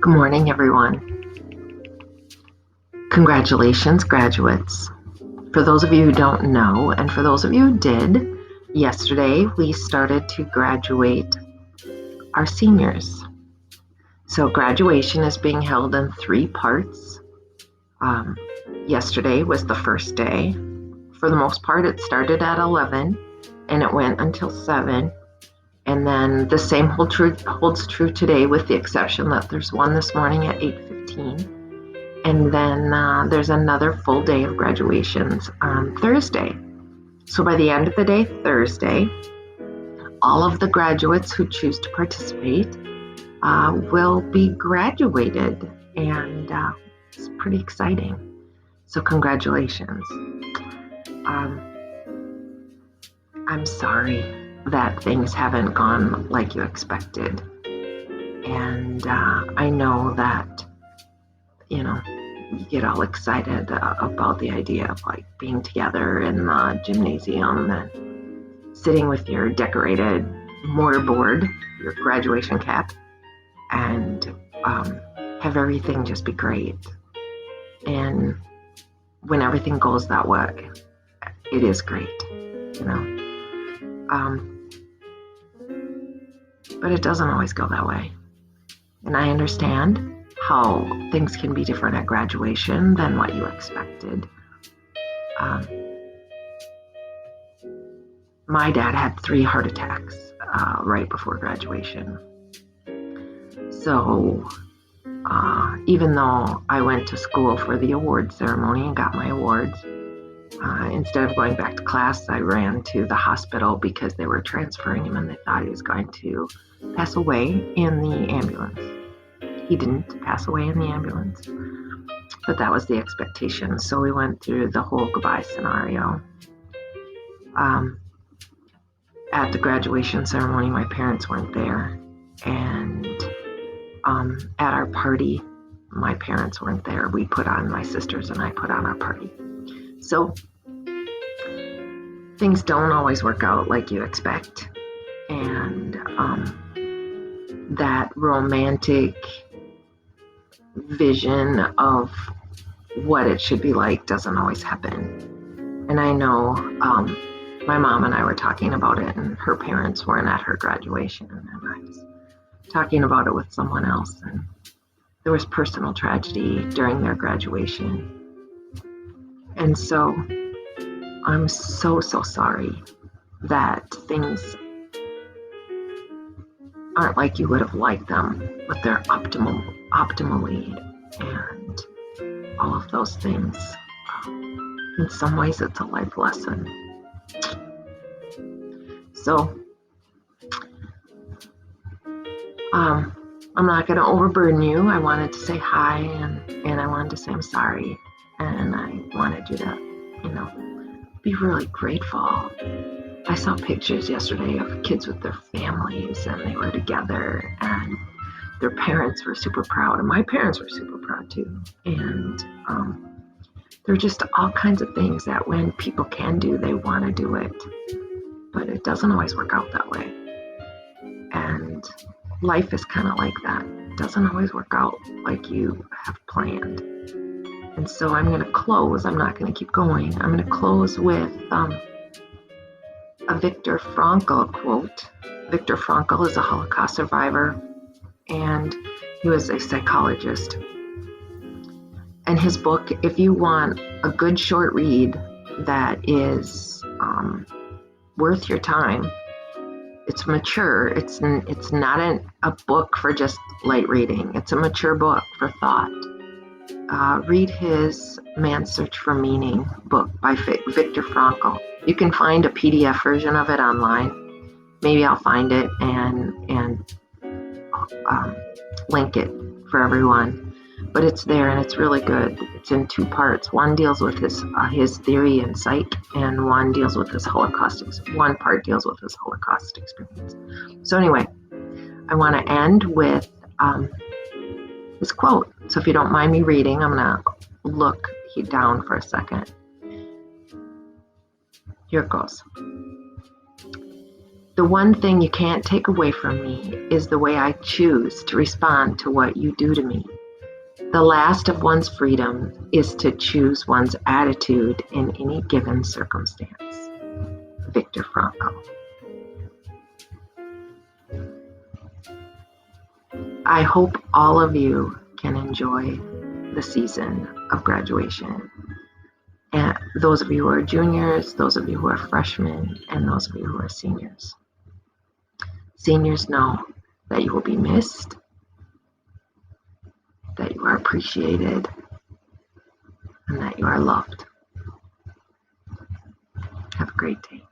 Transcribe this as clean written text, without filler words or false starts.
Good morning, everyone. Congratulations, graduates. For those of you who don't know, and for those of you who did, yesterday we started to graduate our seniors. So graduation is being held in 3 parts. Yesterday was the first day. For the most part, it started at 11 and it went until 7. And then the same holds true today, with the exception that there's one this morning at 8:15. And then there's another full day of graduations on Thursday. So by the end of the day, Thursday, all of the graduates who choose to participate will be graduated. And it's pretty exciting. So congratulations. I'm sorry that things haven't gone like you expected. And I know that, you get all excited about the idea of like being together in the gymnasium and sitting with your decorated mortarboard, your graduation cap, and have everything just be great. And when everything goes that way, it is great, But it doesn't always go that way. And I understand how things can be different at graduation than what you expected. My dad had 3 heart attacks right before graduation. So even though I went to school for the award ceremony and got my awards, instead of going back to class, I ran to the hospital because they were transferring him and they thought he was going to pass away in the ambulance. He didn't pass away in the ambulance, but that was the expectation. So we went through the whole goodbye scenario. At the graduation ceremony, my parents weren't there, and at our party, my parents weren't there. My sisters and I put on our party. So things don't always work out like you expect, and that romantic vision of what it should be like doesn't always happen. And I know my mom and I were talking about it, and her parents weren't at her graduation, and I was talking about it with someone else, and there was personal tragedy during their graduation. And so I'm so sorry that things aren't like you would have liked them, but they're optimally, and all of those things. In some ways, it's a life lesson. So I'm not going to overburden you. I wanted to say hi, and I wanted to say I'm sorry, and I wanted you to, be really grateful. I saw pictures yesterday of kids with their families, and they were together, and their parents were super proud, and my parents were super proud too. And there are just all kinds of things that when people can do, they want to do it, but it doesn't always work out that way. And life is kind of like that. It doesn't always work out like you have planned. And so I'm going to close. I'm not going to keep going. I'm going to close with a Viktor Frankl quote. Viktor Frankl is a Holocaust survivor, and he was a psychologist. And his book, if you want a good short read that is worth your time, it's mature. It's not a book for just light reading. It's a mature book for thought. Read his Man's Search for Meaning book by Viktor Frankl. You can find a PDF version of it online. Maybe I'll find it and link it for everyone. But it's there, and it's really good. It's in 2 parts. One deals with his theory and psych, and one deals with his Holocaust. One part deals with his Holocaust experience. So anyway, I want to end with this quote. So if you don't mind me reading, I'm going to look down for a second. Here it goes. The one thing you can't take away from me is the way I choose to respond to what you do to me. The last of one's freedom is to choose one's attitude in any given circumstance. Viktor Frankl. I hope all of you can enjoy the season of graduation. And those of you who are juniors, those of you who are freshmen, and those of you who are seniors. Seniors, know that you will be missed, that you are appreciated, and that you are loved. Have a great day.